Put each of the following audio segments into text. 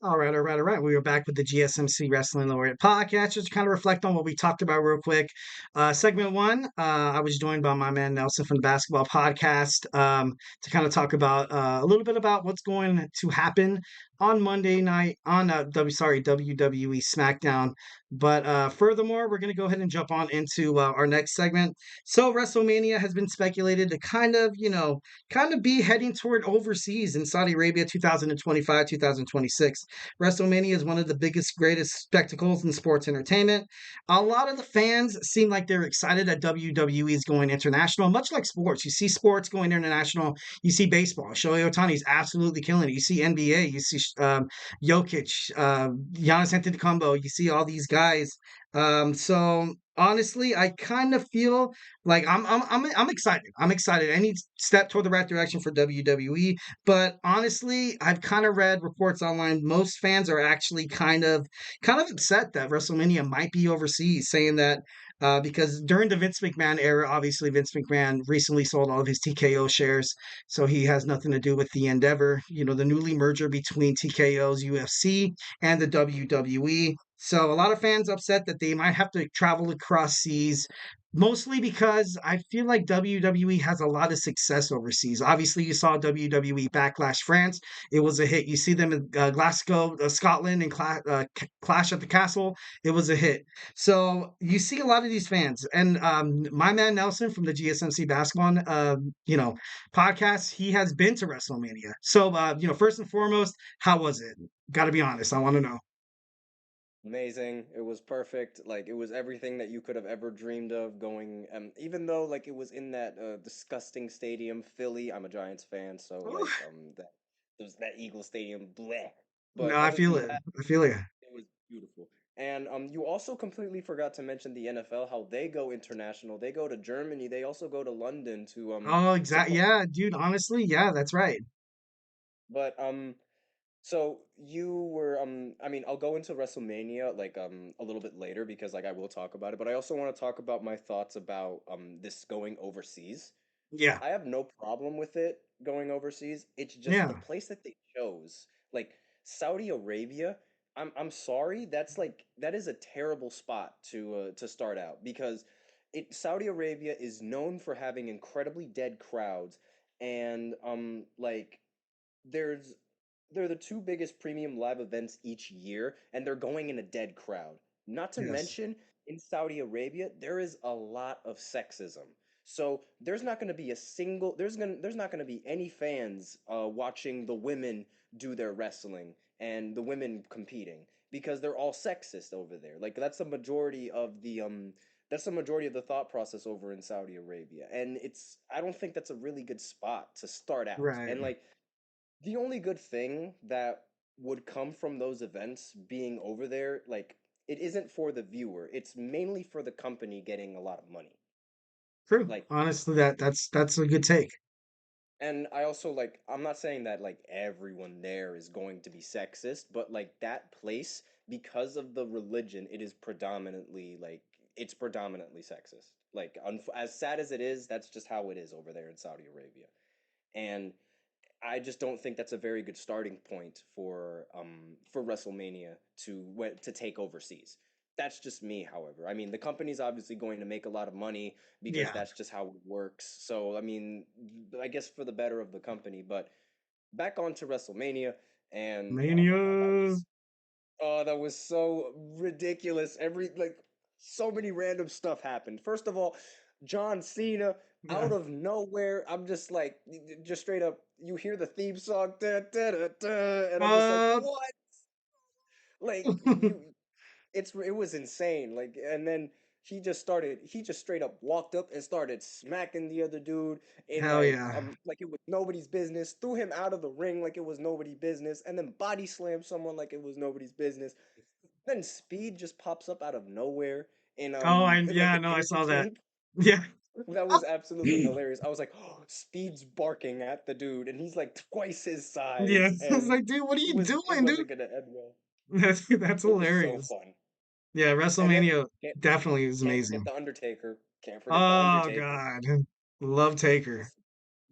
All right. We are back with the GSMC Wrestling Laureate Podcast, just to kind of reflect on what we talked about real quick. Segment one, I was joined by my man Nelson from the Basketball Podcast to kind of talk about a little bit about what's going to happen on Monday night on WWE SmackDown. But furthermore, we're going to go ahead and jump on into our next segment. So WrestleMania has been speculated to kind of be heading toward overseas in Saudi Arabia 2025, 2026. WrestleMania is one of the biggest, greatest spectacles in sports entertainment. A lot of the fans seem like they're excited that WWE is going international, much like sports. You see sports going international. You see baseball. Shohei Ohtani is absolutely killing it. You see NBA. You see Jokic, Giannis Antetokounmpo. You see all these guys. So honestly, I kind of feel like I'm excited. I'm excited. Any step toward the right direction for WWE. But honestly, I've kind of read reports online. Most fans are actually kind of upset that WrestleMania might be overseas, saying that because during the Vince McMahon era, obviously Vince McMahon recently sold all of his TKO shares, so he has nothing to do with the endeavor. You know, the newly merger between TKO's UFC and the WWE. So a lot of fans upset that they might have to travel across seas, mostly because I feel like WWE has a lot of success overseas. Obviously, you saw WWE Backlash France. It was a hit. You see them in Glasgow, Scotland, and Clash at the Castle. It was a hit. So you see a lot of these fans. And my man Nelson from the GSMC Basketball, podcast, he has been to WrestleMania. So, first and foremost, how was it? Got to be honest. I want to know. Amazing. It was perfect. Like it was everything that you could have ever dreamed of going even though like it was in that disgusting stadium, Philly. I'm a Giants fan, so like that there's that Eagle Stadium, bleh. No, But I other feel than it. that, I feel it. it was beautiful. And you also completely forgot to mention the NFL, how they go international. They go to Germany, they also go to London to Oh, exactly. support. Yeah, dude. Honestly, yeah, that's right. But so you were I mean, I'll go into WrestleMania like a little bit later because like I will talk about it, but I also want to talk about my thoughts about this going overseas. Yeah, I have no problem with it going overseas. It's just the yeah. place that they chose. Like Saudi Arabia, I'm sorry, that's like that is a terrible spot to start out because Saudi Arabia is known for having incredibly dead crowds and like there's they're the two biggest premium live events each year, and they're going in a dead crowd. Not to Yes. mention, in Saudi Arabia, there is a lot of sexism. So there's not going to be a single there's not going to be any fans watching the women do their wrestling and the women competing because they're all sexist over there. Like that's the majority of the thought process over in Saudi Arabia. And I don't think that's a really good spot to start out. Right. And like the only good thing that would come from those events being over there, like it isn't for the viewer. It's mainly for the company getting a lot of money. True. Like Honestly, that's a good take. and I also like I'm not saying that like everyone there is going to be sexist, but like that place because of the religion, it is predominantly like it's predominantly sexist. Like as sad as it is, that's just how it is over there in Saudi Arabia. And I just don't think that's a very good starting point for WrestleMania to take overseas. That's just me, however. I mean, the company's obviously going to make a lot of money because Yeah. that's just how it works. So, I mean, I guess for the better of the company, but back onto WrestleMania and oh my God, Mania. that was so ridiculous. So many random stuff happened. First of all, John Cena Yeah. out of nowhere. I'm just like, just straight up. You hear the theme song, da, da, da, da, and I'm just like, Uh, what? Like it was insane. Like, and then he just straight up walked up and started smacking the other dude in hell yeah. like it was nobody's business, threw him out of the ring like it was nobody's business, and then body slammed someone like it was nobody's business. Then Speed just pops up out of nowhere Oh, in like yeah, an no, I energy saw that. drink. Yeah. That was absolutely hilarious. I was like, oh, Speed's barking at the dude, and he's like twice his Yeah. size, I was and like, dude, what are you it doing, dude? wasn't gonna end well. That's It was so hilarious. fun. Yeah, And then WrestleMania can't definitely is can't forget amazing. the Undertaker. Can't forget the Oh Undertaker. God. Love Taker. Just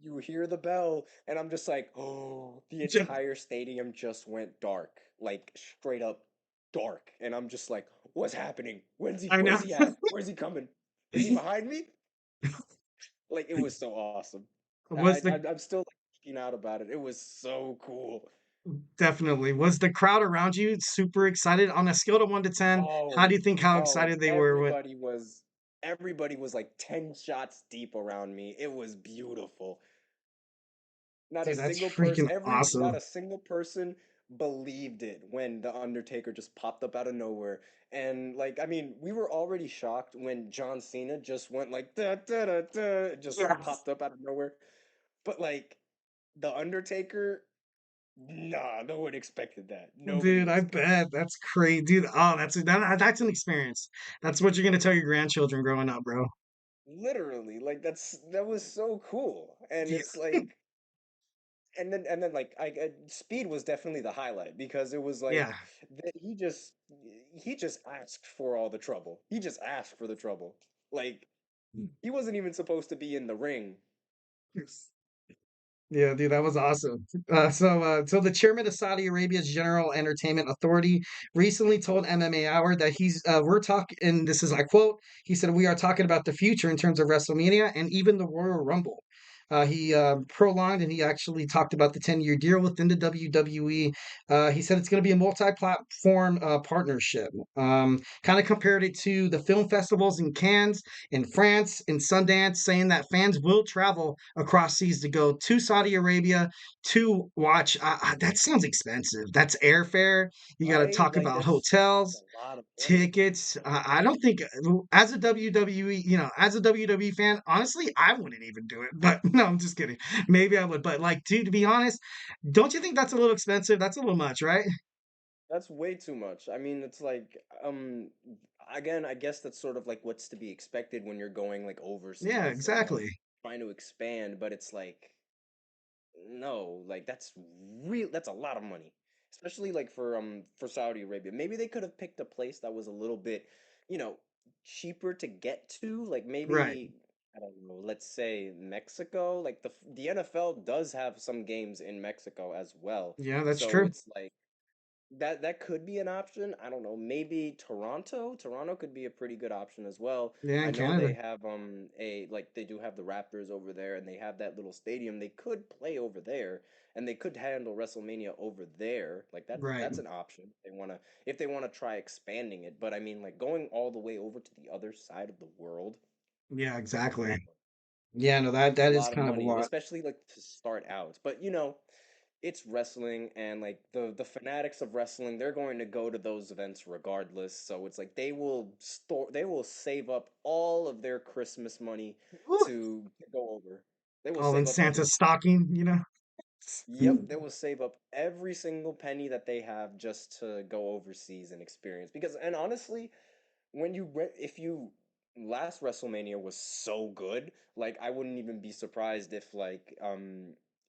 you hear the bell, and I'm just like, oh, the Ju- entire stadium just went dark. like straight up dark, and I'm just like, what's happening? I know. Where's he at? Where's he coming? Is he behind me? Like it was so awesome. Was the I'm still like geeking out about it. It was so cool. Definitely. Was the crowd around you super excited on a scale of 1 to 10? How do Oh, you think how oh, excited they were with everybody was like 10 shots deep around me. It was beautiful. dude, that's freaking Not awesome. a single person believed it when the Undertaker just popped up out of nowhere. And like, I mean, we were already shocked when John Cena just went like da da da da, just Yes. popped up out of nowhere. But like the Undertaker, nah, no one expected that. Nobody Dude, I expected. bet. That's crazy. Dude, oh, that's an experience. That's what you're gonna tell your grandchildren growing up, bro. Literally, like that was so cool. And Yeah. it's like and then like speed was definitely the highlight because it was Yeah. like that he just asked for all the trouble. He just asked for the trouble. Like he wasn't even supposed to be in the ring. Yeah, dude, that was awesome. So the chairman of Saudi Arabia's General Entertainment Authority recently told MMA Hour that we're talking, and this is I quote, he said, we are talking about the future in terms of WrestleMania and even the Royal Rumble. He prolonged and he actually talked about the 10-year deal within the WWE. He said it's going to be a multi-platform partnership. Kind of compared it to the film festivals in Cannes, in France, in Sundance, saying that fans will travel across seas to go to Saudi Arabia to watch. That sounds expensive. That's airfare. You got to Right? talk Like about that's hotels, a lot of money. tickets. I don't think, as a WWE, as a WWE fan, honestly, I wouldn't even do it. But no, I'm just kidding. Maybe I would. But like, dude, to be honest, don't you think that's a little expensive? That's a little much, right? That's way too much. I mean, it's like again, I guess that's sort of like what's to be expected when you're going like Yeah, overseas and like exactly. trying to expand, but it's like no, like that's a lot of money. Especially like for Saudi Arabia. Maybe they could have picked a place that was a little bit, you know, cheaper to get to, like Right. maybe I don't know, let's say Mexico. Like the NFL does have some games in Mexico as well. Yeah, that's So true. it's like that could be an option. I don't know. Maybe Toronto. Toronto could be a pretty good option as well. Yeah, I in know Canada. they have a like they do have the Raptors over there and they have that little stadium. They could play over there and they could handle WrestleMania over there. Like Right. that's an option. If they want to try expanding it. But I mean like going all the way over to the other side of the world, Yeah, that's a lot exactly. of money. Yeah, no, that It's a that is lot of kind of a money, lot. especially like to start out. But you know, it's wrestling and like the fanatics of wrestling, they're going to go to those events regardless. So it's like they will save up all of their Christmas money Ooh, to go over. They will all in save up Santa's everything. stocking. Yep, they will save up every single penny that they have just to go overseas and experience. Because and honestly, if you last WrestleMania was so good, like I wouldn't even be surprised if like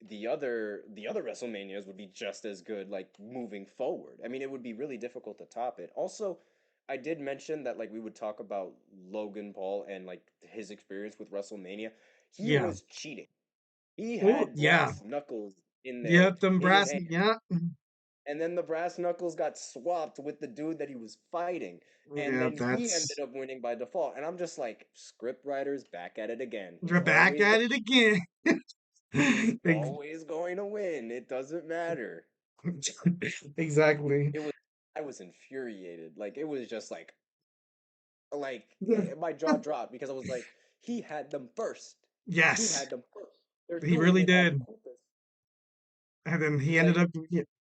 the other WrestleManias would be just as good like moving forward. I mean, it would be really difficult to top it. Also, I did mention that like we would talk about Logan Paul and like his experience with WrestleMania. He Yeah. was cheating. He Oh, had yeah. brass knuckles in there Yep, them in his brass. hand. Yeah. And then the brass knuckles got swapped with the dude that he was fighting. And Yeah, then he ended that's up winning by default. And I'm just like, script writers back at it again. we're back at it again. He's Ex- always going to win. It doesn't matter. Exactly. It was I was infuriated. Like it was just Yeah. my jaw dropped because I was like, he had them first. He Yes, had them first. They're he doing really it on did. purpose. And then he ended Like up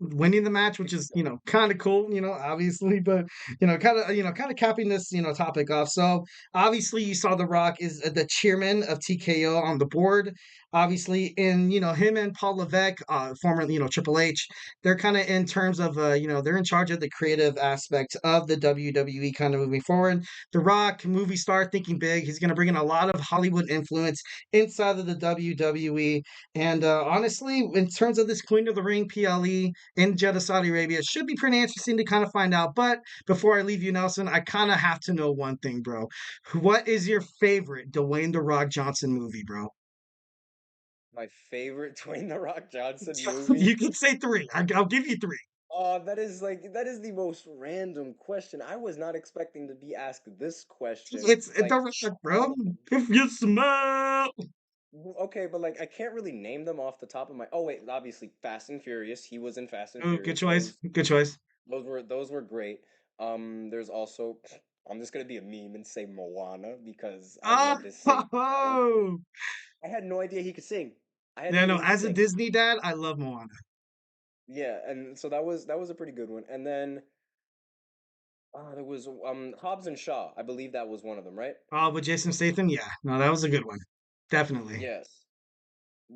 winning the match, which is, kind of cool, obviously, but, kind of capping this, topic off. So obviously you saw The Rock is the chairman of TKO on the board. Obviously, in, him and Paul Levesque, formerly, Triple H, they're kind of in terms of, they're in charge of the creative aspect of the WWE kind of moving forward. The Rock, movie star, thinking big. He's going to bring in a lot of Hollywood influence inside of the WWE. And honestly, in terms of this Queen of the Ring PLE in Jeddah, Saudi Arabia, it should be pretty interesting to kind of find out. But before I leave you, Nelson, I kind of have to know one thing, bro. What is your favorite Dwayne The Rock Johnson movie, bro? my favorite Dwayne The Rock Johnson You movie. can say three. I'll give you three. Oh, that is the most random question. I was not expecting to be asked this question. It's a respect, bro. If you smell. Okay, but like I can't really name them off the top of my. Oh wait, obviously Fast and Furious. He was in Fast and Oh, good Furious. choice. Good choice. Those were great. There's also I'm just gonna be a meme and say Moana because I love his singing talent. Oh, I had no idea he could sing. I had no yeah, idea no. he could As a sing. Disney dad, I love Moana. Yeah, and so that was a pretty good one. And then there was Hobbs and Shaw. I believe that was one of them, right? Oh, with Jason Statham, yeah. No, that was a good one. Definitely. Yes.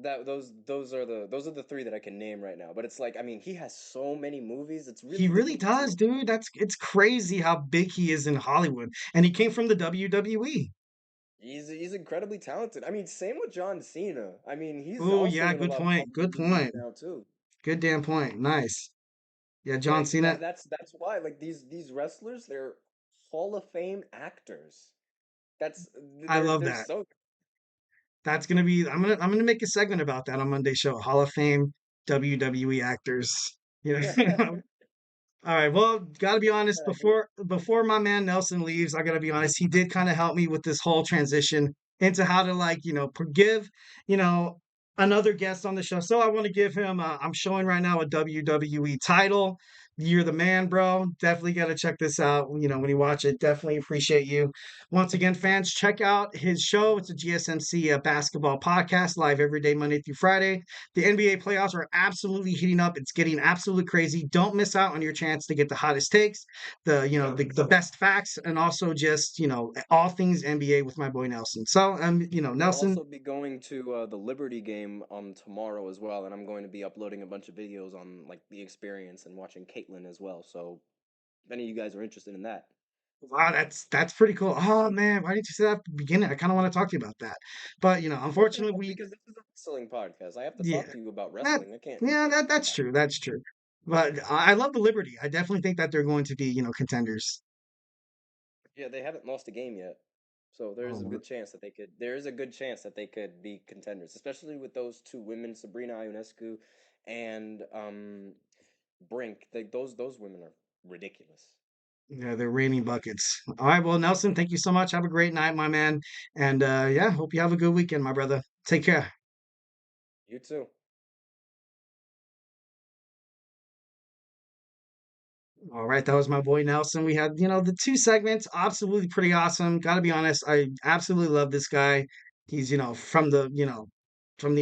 That those are the three that I can name right now. But it's like I mean he has so many movies. It's He really really difficult to does, name. dude. It's crazy how big he is in Hollywood, and he came from the WWE. He's incredibly talented. I mean, same with John Cena. I mean, he's Oh, also yeah. in a Good lot of point. Hollywood Good movies point. now too. Good damn point. Nice. Yeah, John Like Cena. that's why like these wrestlers they're Hall of Fame actors. That's I love they're that. so That's gonna be. I'm gonna make a segment about that on Monday show. Hall of Fame WWE actors. You know, all right. Well, gotta be honest. good. Before my man Nelson leaves, I gotta be honest. He did kind of help me with this whole transition into how to forgive you know another guest on the show. So I want to give him. I'm showing right now a WWE title. You're the man, bro. Definitely got to check this out. When you watch it, definitely appreciate you. Once again, fans, check out his show. It's a GSMC Basketball Podcast, live every day, Monday through Friday. The NBA playoffs are absolutely heating up. It's getting absolutely crazy. Don't miss out on your chance to get the hottest takes, the best facts, and also just all things NBA with my boy Nelson. So I'll Nelson, also be going to the Liberty game tomorrow as well, and I'm going to be uploading a bunch of videos on like the experience and watching Caitlyn as well. So if any of you guys are interested in that. wow, that's pretty cool. Oh man, why didn't you say that at the beginning? I kind of want to talk to you about that, but unfortunately, Well, because this is a wrestling podcast, I have to yeah, talk to you about that wrestling. I can't. You yeah, can't talk that's about. true. That's true. But I love the Liberty. I definitely think that they're going to be contenders. Yeah, they haven't lost a game yet, so there is a Oh, good chance that they could. There is a good chance that they could be contenders, especially with those two women, Sabrina Ionescu and Brink. Those women are ridiculous. yeah, they're raining buckets. All right, well, Nelson, thank you so much. Have a great night, my man. And yeah, hope you have a good weekend, my brother. Take care. You too. All right, that was my boy Nelson. We had, the two segments, absolutely pretty awesome. Got to be honest, I absolutely love this guy. He's, from the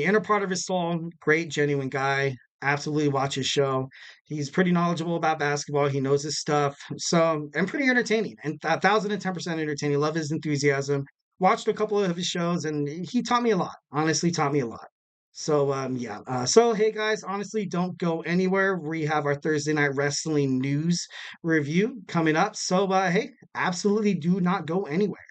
inner part of his soul, great, genuine guy. Absolutely watch his show. He's pretty knowledgeable about basketball. He knows his stuff. So, and pretty entertaining and 1,010% entertaining. Love his enthusiasm. Watched a couple of his shows and he taught me a lot. Honestly, taught me a lot. So yeah. So hey guys, honestly, don't go anywhere. We have our Thursday night wrestling news review coming up. So hey, absolutely do not go anywhere.